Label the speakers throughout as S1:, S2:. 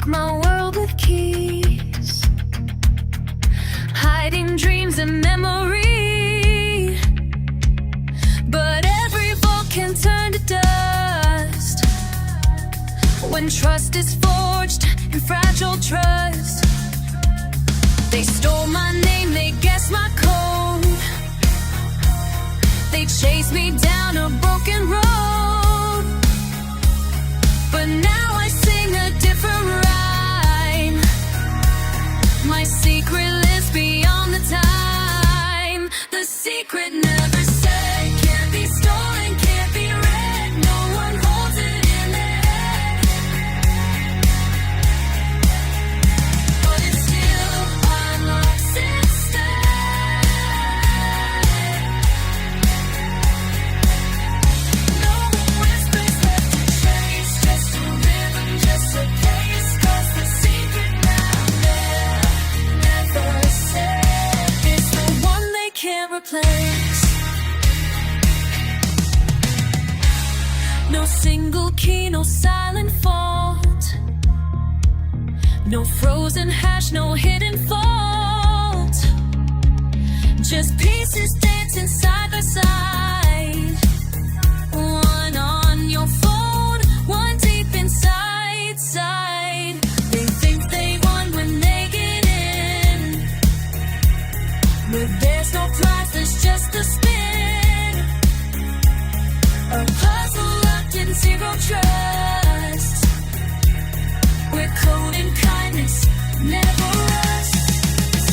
S1: unlock my world with keys, hiding dreams and memory. But every vault can turn to dust when trust is forged in fragile trust. They stole my name, they guessed my code, they chased me down a broken road. But now I sing a different rhyme. My secret lives beyond the time. The secret never said, can't be stolen, can't be read. No one holds it in their head, but it still unlocks instead. No whispers left to chase, just a rhythm, just a pace. 'Cause the secret now never said, it's the one they can't replace. No single key, no silent fault, no frozen hash, no hidden fault. Just pieces dancing side by side, one on your phone, one deep inside. They think they won when they get in, but there's no prize, there's just a spin. A puzzle locked in zero trust. We're coding kindness, never rust.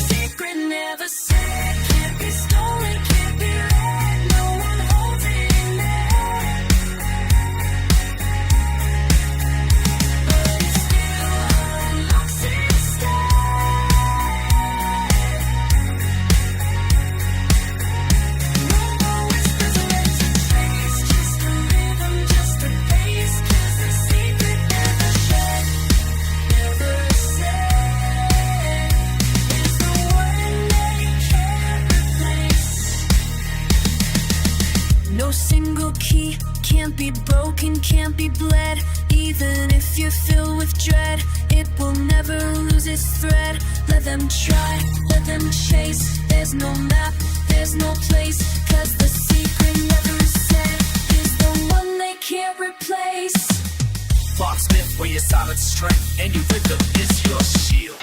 S1: Secret never said, can't be stolen, can't be read. No one holds it in their head, but it still unlocks instead. No more whispers left to trace, just a rhythm, just a pace. 'Cause the secret never shed, never said, is the one they can't replace. No single key can't be broken, can't be bled. Even if you're filled with dread, it will never lose its thread. Let them try, let them chase. There's no map, there's no place. 'Cause the secret never said, is the one they can't replace.
S2: BlockSmith, where your solid strength and your rhythm is your shield.